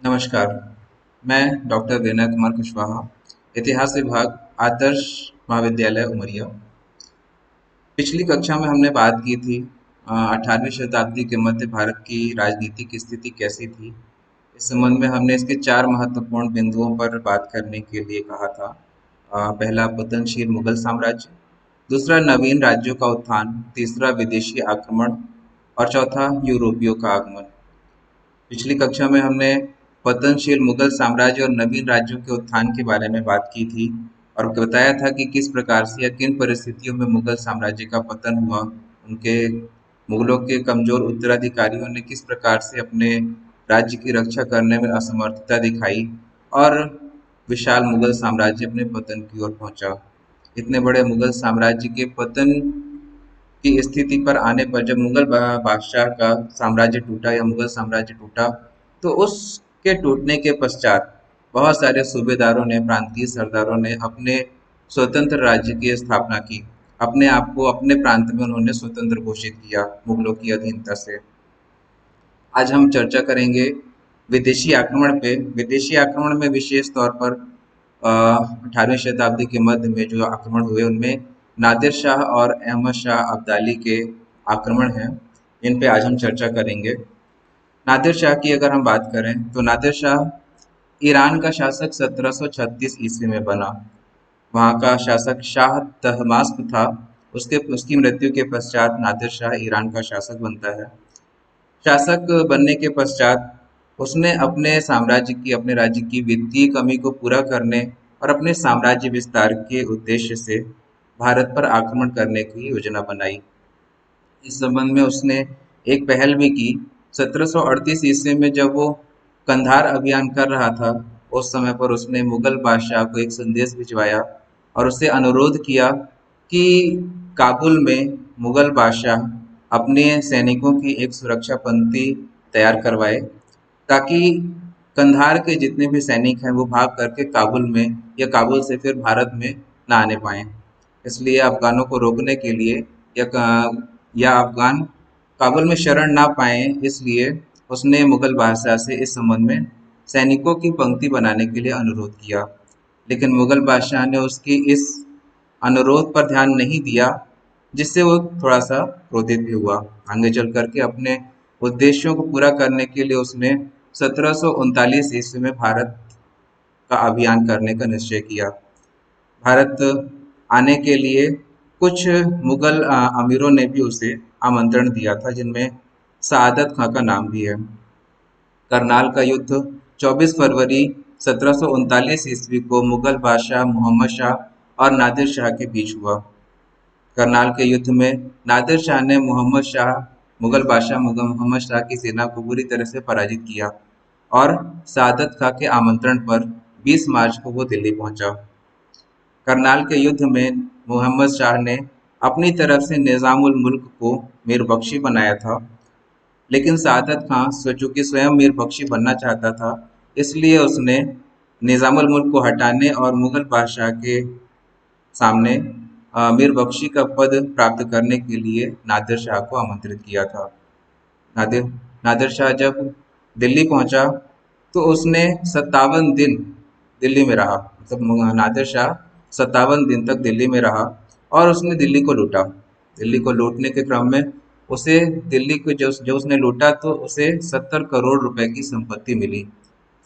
नमस्कार, मैं डॉक्टर विनय कुमार कुशवाहा, इतिहास विभाग, आदर्श महाविद्यालय उमरिया। पिछली कक्षा में हमने बात की थी 18वीं शताब्दी के मध्य भारत की राजनीतिक स्थिति कैसी थी। इस संबंध में हमने इसके 4 महत्वपूर्ण बिंदुओं पर बात करने के लिए कहा था। पहला पतनशील मुगल साम्राज्य, दूसरा नवीन राज्यों का उत्थान, तीसरा विदेशी आक्रमण और चौथा यूरोपियों का आगमन। पिछली कक्षा में हमने पतनशील मुगल साम्राज्य और नवीन राज्यों के उत्थान के बारे में बात की थी और बताया था कि किस प्रकार से या किन परिस्थितियों में मुगल साम्राज्य का पतन हुआ। उनके मुगलों के कमजोर उत्तराधिकारियों ने किस प्रकार से अपने राज्य की रक्षा करने में असमर्थता दिखाई और विशाल मुगल साम्राज्य अपने पतन की ओर पहुंचा। इतने बड़े मुगल साम्राज्य के पतन की स्थिति पर आने पर जब मुगल बादशाह का साम्राज्य टूटा या मुगल साम्राज्य टूटा, तो उसके टूटने के पश्चात बहुत सारे सूबेदारों ने, प्रांतीय सरदारों ने अपने स्वतंत्र राज्य की स्थापना की। अपने आप को अपने प्रांत में उन्होंने स्वतंत्र घोषित किया मुगलों की अधीनता से। आज हम चर्चा करेंगे विदेशी आक्रमण पे। विदेशी आक्रमण में विशेष तौर पर 18वीं शताब्दी के मध्य में जो आक्रमण हुए उनमें नादिर शाह और अहमद शाह अब्दाली के आक्रमण हैं। इन पे आज हम चर्चा करेंगे। नादिर शाह की अगर हम बात करें तो नादिर शाह ईरान का शासक 1736 ईस्वी में बना। वहाँ का शासक शाह तहमास्प था। उसके उसकी मृत्यु के पश्चात नादिर शाह ईरान का शासक बनता है। शासक बनने के पश्चात उसने अपने साम्राज्य की, अपने राज्य की वित्तीय कमी को पूरा करने और अपने साम्राज्य विस्तार के उद्देश्य से भारत पर आक्रमण करने की योजना बनाई। इस संबंध में उसने एक पहल भी की। 1738 ईस्वी में जब वो कंधार अभियान कर रहा था, उस समय पर उसने मुगल बादशाह को एक संदेश भिजवाया और उससे अनुरोध किया कि काबुल में मुगल बादशाह अपने सैनिकों की एक सुरक्षा पंक्ति तैयार करवाए, ताकि कंधार के जितने भी सैनिक हैं वो भाग करके काबुल में या काबुल से फिर भारत में ना आने पाए। इसलिए अफगानों को रोकने के लिए या अफगान काबुल में शरण ना पाए, इसलिए उसने मुगल बादशाह से इस संबंध में सैनिकों की पंक्ति बनाने के लिए अनुरोध किया। लेकिन मुगल बादशाह ने उसकी इस अनुरोध पर ध्यान नहीं दिया, जिससे वो थोड़ा सा क्रोधित भी हुआ। आगे चल करके अपने उद्देश्यों को पूरा करने के लिए उसने 1739 ईस्वी में भारत का अभियान करने का निश्चय किया। भारत आने के लिए कुछ मुगल अमीरों ने भी उसे आमंत्रण दिया था, जिनमें सआदत खां का नाम भी है। करनाल का युद्ध 24 फरवरी 1739 ईस्वी को मुगल बादशाह मोहम्मद शाह और नादिर शाह के बीच हुआ। करनाल के युद्ध में नादिर शाह ने मुगल बादशाह मोहम्मद शाह की सेना को बुरी तरह से पराजित किया और सआदत खां के आमंत्रण पर 20 मार्च को वो दिल्ली पहुंचा। करनाल के युद्ध में मोहम्मद शाह ने अपनी तरफ से निज़ामुल मुल्क को मीर बख्शी बनाया था, लेकिन सआदत खां चूंकि स्वयं मीर बख्शी बनना चाहता था, इसलिए उसने निज़ामुल मुल्क को हटाने और मुगल बादशाह के सामने मीर बख्शी का पद प्राप्त करने के लिए नादिर शाह को आमंत्रित किया था। नादिर नादिर शाह जब दिल्ली पहुंचा तो उसने 57 दिन दिल्ली में रहा। मतलब नादिर शाह 57 दिन तक दिल्ली में रहा और उसने दिल्ली को लूटा। दिल्ली को लूटने के क्रम में उसे दिल्ली को जो जो उसने लूटा तो उसे 70 करोड़ रुपए की संपत्ति मिली।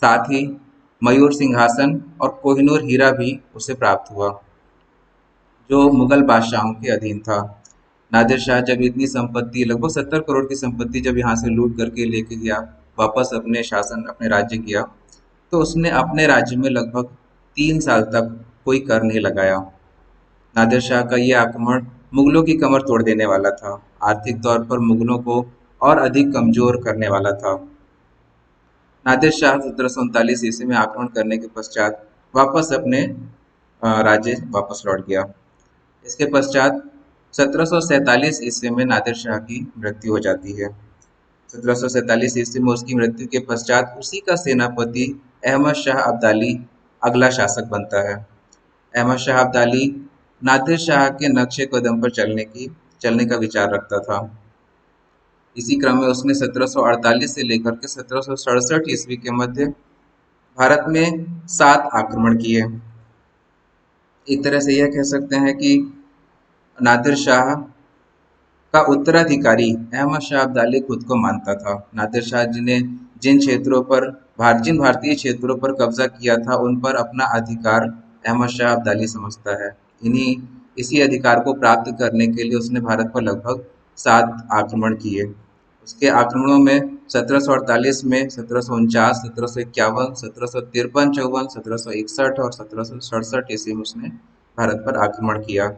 साथ ही मयूर सिंहासन और कोहिनूर हीरा भी उसे प्राप्त हुआ, जो मुगल बादशाहों के अधीन था। नादिर शाह जब इतनी संपत्ति, लगभग 70 करोड़ की संपत्ति जब यहाँ से लूट करके लेके गया, वापस अपने राज्य किया, तो उसने अपने राज्य में लगभग 3 साल तक कोई कर नहीं लगाया। नादिर शाह का ये आक्रमण मुगलों की कमर तोड़ देने वाला था, आर्थिक तौर पर मुगलों को और अधिक कमजोर करने वाला था। नादिर शाह 1739 ईस्वी में आक्रमण करने के पश्चात वापस अपने राज्य वापस लौट गया। इसके पश्चात 1747 ईस्वी में नादिर शाह की मृत्यु हो जाती है। 1747 ईस्वी में उसकी मृत्यु के पश्चात उसी का सेनापति अहमद शाह अब्दाली अगला शासक बनता है। अहमद शाह अब्दाली नादिर शाह के नक्शे कदम पर चलने का विचार रखता था। इसी क्रम में उसने 1748 से लेकर के 1767 ईस्वी के मध्य भारत में 7 आक्रमण किए। एक तरह से यह कह सकते हैं कि नादिर शाह का उत्तराधिकारी अहमद शाह अब्दाली खुद को मानता था। नादिर शाह जी ने जिन भारतीय क्षेत्रों पर कब्जा किया था उन पर अपना अधिकार अहमद शाह अब्दाली समझता है। इन्हीं इसी अधिकार को प्राप्त करने के लिए उसने भारत पर लगभग 7 आक्रमण किए। उसके आक्रमणों में 1748 में, 1749, 1751, 1753, 54, 1761 और 1767 ईस्वी में उसने भारत पर आक्रमण किया।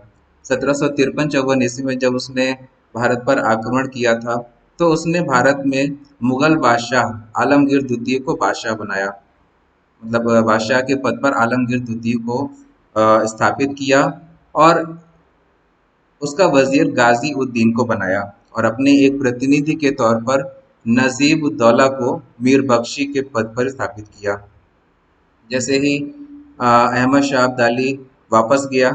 1753-54 ईस्वी में जब उसने भारत पर आक्रमण किया था तो उसने भारत में मुगल बादशाह आलमगीर द्वितीय को बादशाह बनाया। मतलब बादशाह के पद पर आलमगीर द्वितीय को स्थापित किया और उसका वजीर गाजी उद्दीन को बनाया और अपने एक प्रतिनिधि के तौर पर नजीब उद्दौला को मीर बख्शी के पद पर स्थापित किया। जैसे ही अहमद शाह अब्दाली वापस गया,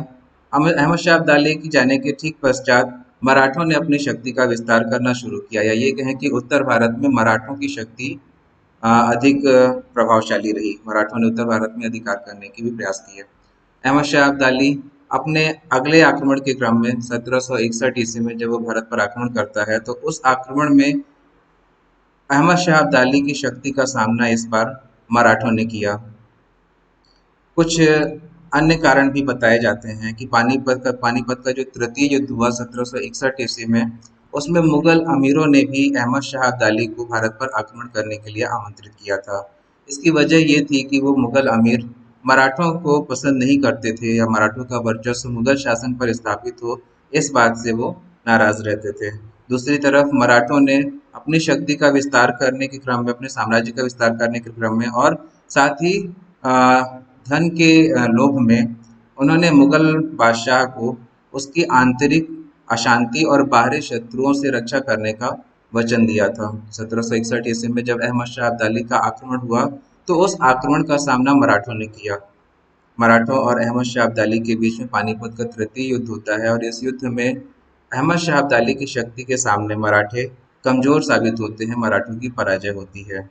अहमद शाह अब्दाली की जाने के ठीक पश्चात मराठों ने अपनी शक्ति का विस्तार करना शुरू किया, या ये कहें कि उत्तर भारत में मराठों की शक्ति अधिक प्रभावशाली रही। मराठों ने उत्तर भारत में अधिकार करने की भी प्रयास किए। अहमद शाह अब्दाली अपने अगले आक्रमण के क्रम में 1761 ईस्वी में जब वो भारत पर आक्रमण करता है तो उस आक्रमण में अहमद शाह अब्दाली की शक्ति का सामना इस बार मराठों ने किया। कुछ अन्य कारण भी बताए जाते हैं कि पानीपत का जो तृतीय युद्ध हुआ 1761 ईस्वी में, उसमें मुगल अमीरों ने भी अहमद शाह अब्दाली को भारत पर आक्रमण करने के लिए आमंत्रित किया था। इसकी वजह ये थी कि वो मुगल अमीर मराठों को पसंद नहीं करते थे या मराठों का वर्चस्व मुगल शासन पर स्थापित हो, इस बात से वो नाराज रहते थे। दूसरी तरफ मराठों ने अपनी शक्ति का विस्तार करने के क्रम में, अपने साम्राज्य का विस्तार करने के क्रम में और साथ ही धन के लोभ में उन्होंने मुगल बादशाह को उसकी आंतरिक अशांति और बाहरी शत्रुओं से रक्षा करने का वचन दिया था। 1761 ईस्वी में जब अहमद शाह अब्दाली का आक्रमण हुआ तो उस आक्रमण का सामना मराठों ने किया। मराठों और अहमद शाह अब्दाली के बीच में पानीपत का तृतीय युद्ध होता है और इस युद्ध में अहमद शाह अब्दाली की शक्ति के सामने मराठे कमजोर साबित होते हैं, मराठों की पराजय होती है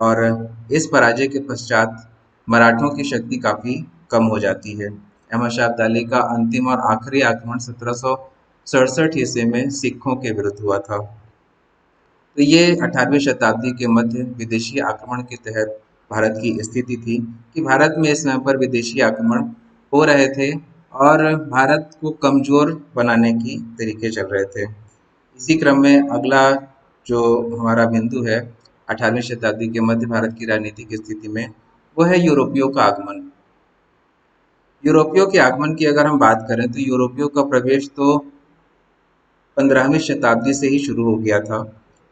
और इस पराजय के पश्चात मराठों की शक्ति काफी कम हो जाती है। अहमद शाह अब्दाली का अंतिम और आखिरी आक्रमण 1767 ईस्वी में सिखों के विरुद्ध हुआ था। तो ये 18वीं शताब्दी के मध्य विदेशी आक्रमण के तहत भारत की स्थिति थी कि भारत में इस समय पर विदेशी आक्रमण हो रहे थे और भारत को कमजोर बनाने की तरीके चल रहे थे। इसी क्रम में अगला जो हमारा बिंदु है 18वीं शताब्दी के मध्य भारत की राजनीतिक स्थिति में, वो है यूरोपियों का आगमन। यूरोपियों के आगमन की अगर हम बात करें तो यूरोपियों का प्रवेश तो 15वीं शताब्दी से ही शुरू हो गया था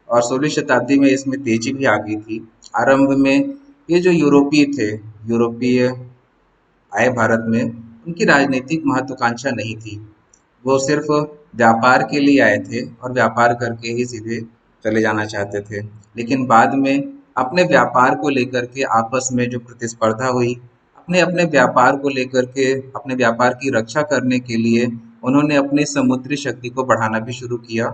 और 16वीं शताब्दी में इसमें तेजी भी आ गई थी। आरंभ में ये जो यूरोपीय आए भारत में, उनकी राजनीतिक महत्वाकांक्षा नहीं थी। वो सिर्फ व्यापार के लिए आए थे और व्यापार करके ही सीधे चले जाना चाहते थे। लेकिन बाद में अपने व्यापार को लेकर के आपस में जो प्रतिस्पर्धा हुई, अपने अपने व्यापार को लेकर के, अपने व्यापार की रक्षा करने के लिए उन्होंने अपनी समुद्री शक्ति को बढ़ाना भी शुरू किया।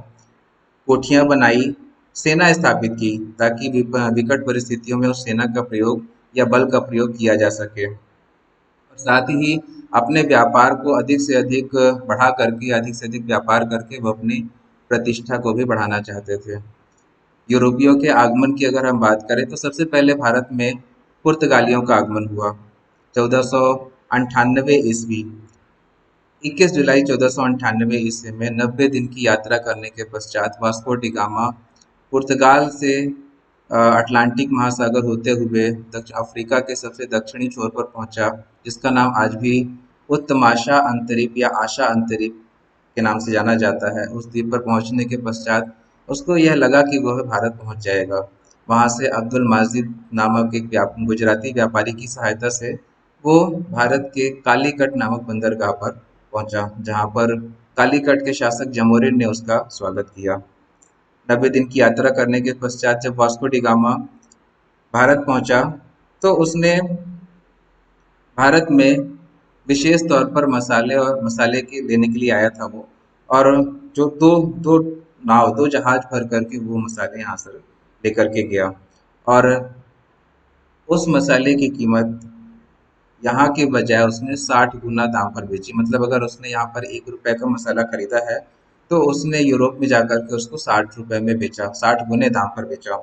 कोठियां बनाई, सेना स्थापित की ताकि विकट परिस्थितियों में उस सेना का प्रयोग या बल का प्रयोग किया जा सके और साथ ही अपने व्यापार को अधिक से अधिक बढ़ा करके, अधिक से अधिक व्यापार करके वो अपनी प्रतिष्ठा को भी बढ़ाना चाहते थे। यूरोपियों के आगमन की अगर हम बात करें तो सबसे पहले भारत में पुर्तगालियों का आगमन हुआ 1498 ईस्वी। 21 जुलाई 1498 ईस्वी में 90 दिन की यात्रा करने के पश्चात वास्को डी गामा पुर्तगाल से अटलांटिक महासागर होते हुए दक्षिण अफ्रीका के सबसे दक्षिणी छोर पर पहुंचा, जिसका नाम आज भी उत्तमाशा अंतरीप या आशा अंतरीप के नाम से जाना जाता है। उस द्वीप पर पहुंचने के पश्चात उसको यह लगा कि वह भारत पहुंच जाएगा। वहां से अब्दुल माजिद नामक एक गुजराती व्यापारी की सहायता से वो भारत के कालीकट नामक बंदरगाह पर पहुंचा, जहां पर कालीकट के शासक जमोरिन ने उसका स्वागत किया। 90 दिन की यात्रा करने के पश्चात जब वास्को डी गामा भारत पहुंचा तो उसने भारत में विशेष तौर पर मसाले के लेने के लिए आया था वो, और जो दो दो नाव, 2 जहाज भर करके वो मसाले यहाँ से लेकर के गया। और उस मसाले की कीमत यहाँ के बजाय उसने 60 गुना दाम पर बेची। मतलब अगर उसने यहाँ पर 1 रुपए का मसाला खरीदा है, तो उसने यूरोप में जाकर के उसको 60 रुपए में बेचा, 60 गुने दाम पर बेचा।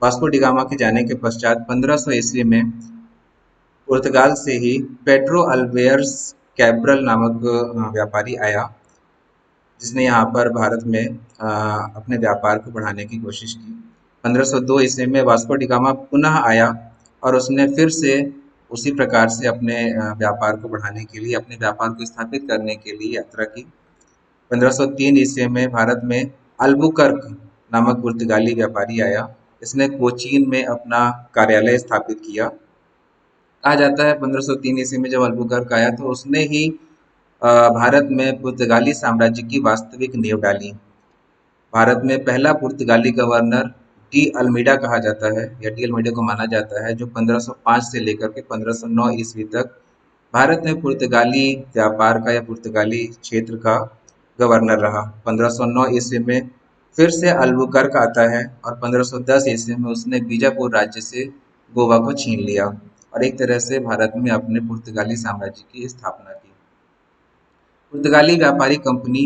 वास्को डी गामा के जाने के पश्चात 1500 ईस्वी में पुर्तगाल से ही पेड्रो अल्वेयर्स कैब्रल नामक व्यापारी आया, जिसने यहाँ पर भारत में अपने व्यापार को बढ़ाने की कोशिश की। 1502 ईस्वी में वास्को डी गामा पुनः आया और उसने फिर से उसी प्रकार से अपने व्यापार को बढ़ाने के लिए, अपने व्यापार को स्थापित करने के लिए यात्रा की। 1503 ईस्वी में भारत में अल्बुकर्क नामक पुर्तगाली व्यापारी आया। इसने कोचीन में अपना कार्यालय स्थापित किया। कहा जाता है 1503 ईस्वी में जब अल्बुकर्क आया तो उसने ही भारत में पुर्तगाली साम्राज्य की वास्तविक नींव डाली। भारत में पहला पुर्तगाली गवर्नर डी अल्मीडा कहा जाता है, या डी अल्मीडा को माना जाता है, जो 1505 से लेकर के 1509 ईस्वी तक भारत में पुर्तगाली व्यापार का या पुर्तगाली क्षेत्र का गवर्नर रहा। 1509 ईस्वी में फिर से अल्बुकर्क आता है और 1510 ईस्वी में उसने बीजापुर राज्य से गोवा को छीन लिया और एक तरह से भारत में अपने पुर्तगाली साम्राज्य की स्थापना की। पुर्तगाली व्यापारी कंपनी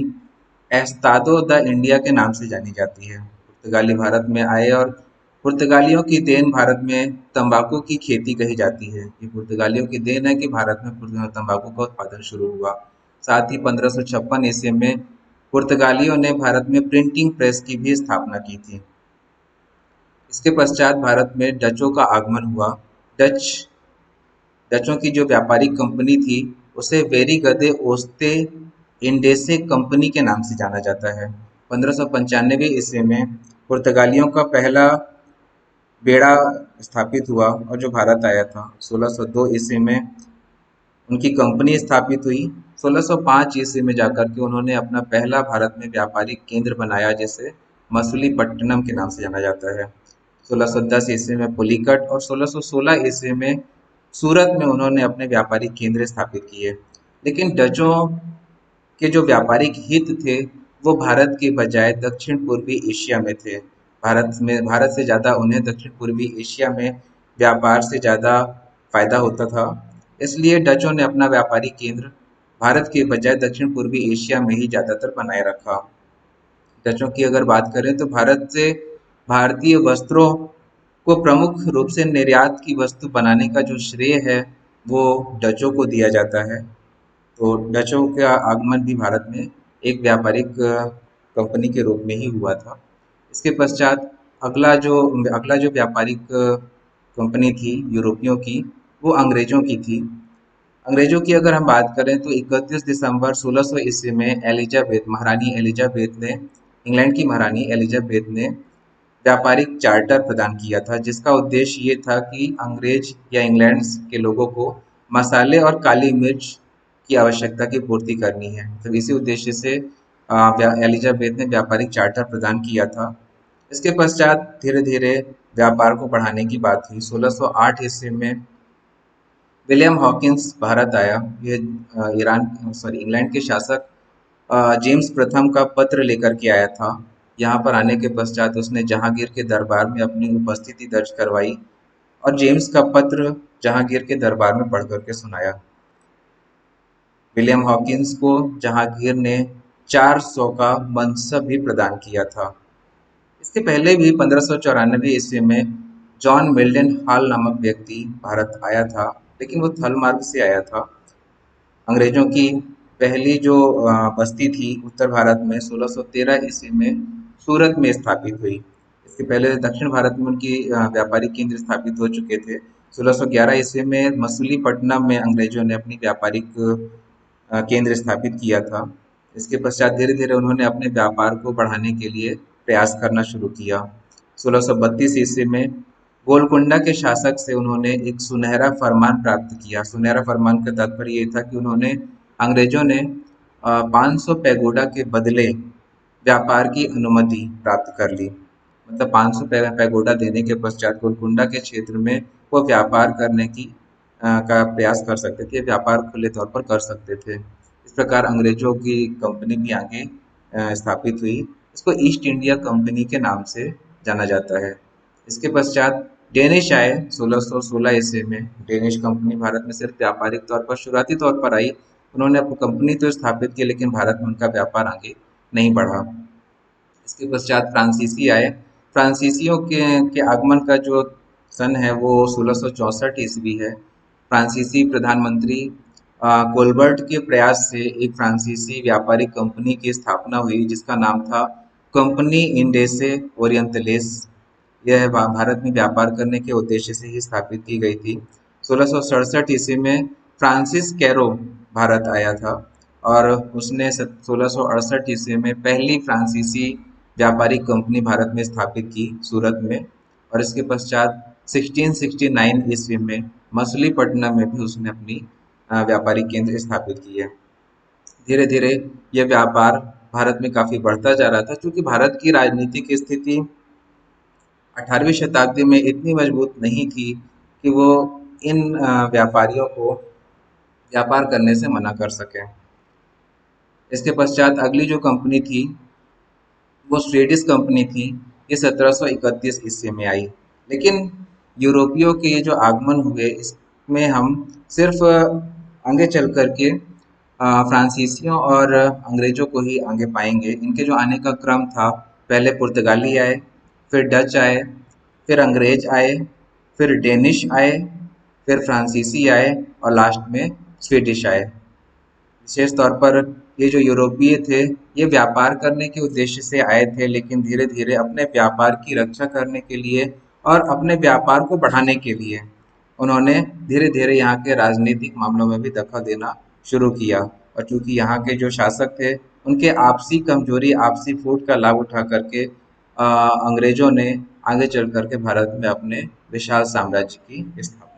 एस्तादो द इंडिया के नाम से जानी जाती है। पुर्तगाली भारत में आए और पुर्तगालियों की देन भारत में तंबाकू की खेती कही जाती है। ये पुर्तगालियों की देन है कि भारत में तंबाकू का उत्पादन शुरू हुआ। साथ ही 1556 ईस्वी में पुर्तगालियों ने भारत में प्रिंटिंग प्रेस की भी स्थापना की थी। इसके पश्चात भारत में डचों का आगमन हुआ। डच डचों की जो व्यापारिक कंपनी थी उसे वेरी गदे ओस्ते इंडेसे कंपनी के नाम से जाना जाता है। 1595 ईस्वी में पुर्तगालियों का पहला बेड़ा स्थापित हुआ और जो भारत आया था। 1602 ईस्वी में उनकी कंपनी स्थापित हुई। 1605 ईस्वी में जाकर के उन्होंने अपना पहला भारत में व्यापारिक केंद्र बनाया, जिसे मसूलीपट्टनम के नाम से जाना जाता है। 1610 ईस्वी में पुलिकट और 1616 ईस्वी में सूरत में उन्होंने अपने व्यापारिक केंद्र स्थापित किए। लेकिन डचों के जो व्यापारिक हित थे वो भारत के बजाय दक्षिण पूर्वी एशिया में थे। भारत से ज़्यादा उन्हें दक्षिण पूर्वी एशिया में व्यापार से ज़्यादा फायदा होता था। इसलिए डचों ने अपना व्यापारिक केंद्र भारत के बजाय दक्षिण पूर्वी एशिया में ही ज़्यादातर बनाए रखा। डचों की अगर बात करें तो भारत से भारतीय वस्त्रों को प्रमुख रूप से निर्यात की वस्तु बनाने का जो श्रेय है वो डचों को दिया जाता है। तो डचों का आगमन भी भारत में एक व्यापारिक कंपनी के रूप में ही हुआ था। इसके पश्चात अगला जो व्यापारिक कंपनी थी यूरोपियों की, वो अंग्रेजों की थी। अंग्रेजों की अगर हम बात करें तो 31 दिसंबर 1600 ईस्वी में महारानी एलिजाबेथ ने, इंग्लैंड की महारानी एलिजाबेथ ने व्यापारिक चार्टर प्रदान किया था, जिसका उद्देश्य ये था कि अंग्रेज या इंग्लैंड के लोगों को मसाले और काली मिर्च की आवश्यकता की पूर्ति करनी है। तो इसी उद्देश्य से एलिजाबेथ ने व्यापारिक चार्टर प्रदान किया था। इसके पश्चात धीरे धीरे व्यापार को बढ़ाने की बात हुई। 1608 ईस्वी में विलियम हॉकिंस भारत आया। ये इंग्लैंड के शासक जेम्स प्रथम का पत्र लेकर के आया था। यहाँ पर आने के पश्चात उसने जहांगीर के दरबार में अपनी उपस्थिति दर्ज करवाई और जेम्स का पत्र जहांगीर के दरबार में पढ़ करके सुनाया। विलियम हॉकिंस को जहांगीर ने 400 का मनसब भी प्रदान किया था। इसके पहले भी 1594 ईस्वी में जॉन मिल्टन हॉल नामक व्यक्ति भारत आया था, लेकिन वो थल मार्ग से आया था। अंग्रेजों की पहली जो बस्ती थी उत्तर भारत में 1613 ईस्वी में सूरत में स्थापित हुई। इसके पहले दक्षिण भारत में उनकी व्यापारिक केंद्र स्थापित हो चुके थे। 1611 ईस्वी में मसूलीपट्टनम में अंग्रेजों ने अपनी व्यापारिक केंद्र स्थापित किया था। इसके पश्चात धीरे धीरे उन्होंने अपने व्यापार को बढ़ाने के लिए प्रयास करना शुरू किया। 1632 ईस्वी में गोलकुंडा के शासक से उन्होंने एक सुनहरा फरमान प्राप्त किया। सुनहरा फरमान का तात्पर्य ये था कि उन्होंने अंग्रेजों ने 500 पैगोडा के बदले व्यापार की अनुमति प्राप्त कर ली। मतलब 500 पैगोडा देने के पश्चात गोलकुंडा के क्षेत्र में वो व्यापार करने की का प्रयास कर सकते थे, व्यापार खुले तौर पर कर सकते थे। इस प्रकार अंग्रेजों की कंपनी भी आगे स्थापित हुई। इसको ईस्ट इंडिया कंपनी के नाम से जाना जाता है। इसके पश्चात डेनिश आए 1616 ईस्वी में। डेनिश कंपनी भारत में सिर्फ व्यापारिक तौर पर शुरुआती तौर पर आई। उन्होंने अपनी कंपनी तो स्थापित की, लेकिन भारत में उनका व्यापार आगे नहीं बढ़ा। इसके पश्चात फ्रांसीसी आए। फ्रांसीसियों के आगमन का जो सन है वो 1664 ईस्वी है। फ्रांसीसी प्रधानमंत्री कोलबर्ट के प्रयास से एक फ्रांसीसी व्यापारिक कंपनी की स्थापना हुई, जिसका नाम था कंपनी इंडेसे ओरिएंटलेस। यह भारत में व्यापार करने के उद्देश्य से ही स्थापित की गई थी। 1667 ईस्वी में फ्रांसिस कैरो भारत आया था और उसने 1668 ईस्वी में पहली फ्रांसीसी व्यापारिक कंपनी भारत में स्थापित की, सूरत में। और इसके पश्चात 1669 ईस्वी में मछलीपट्टनम में भी उसने अपनी व्यापारिक केंद्र स्थापित किए। धीरे धीरे यह व्यापार भारत में काफी बढ़ता जा रहा था, क्योंकि भारत की राजनीतिक स्थिति 18वीं शताब्दी में इतनी मजबूत नहीं थी कि वो इन व्यापारियों को व्यापार करने से मना कर सके। इसके पश्चात अगली जो कंपनी थी वो स्वीडिश कंपनी थी। ये 1731 ईस्वी में आई। लेकिन यूरोपियों के ये जो आगमन हुए, इसमें हम सिर्फ आगे चल कर के फ्रांसीसियों और अंग्रेजों को ही आगे पाएंगे। इनके जो आने का क्रम था, पहले पुर्तगाली आए, फिर डच आए, फिर अंग्रेज आए, फिर डेनिश आए, फिर फ्रांसीसी आए और लास्ट में स्वीडिश आए। विशेष तौर पर ये जो यूरोपीय थे, ये व्यापार करने के उद्देश्य से आए थे, लेकिन धीरे धीरे अपने व्यापार की रक्षा करने के लिए और अपने व्यापार को बढ़ाने के लिए उन्होंने धीरे धीरे यहाँ के राजनीतिक मामलों में भी दखल देना शुरू किया। और चूंकि यहाँ के जो शासक थे, उनके आपसी कमजोरी, आपसी फूट का लाभ उठा करके अंग्रेजों ने आगे चल करके भारत में अपने विशाल साम्राज्य की स्थापना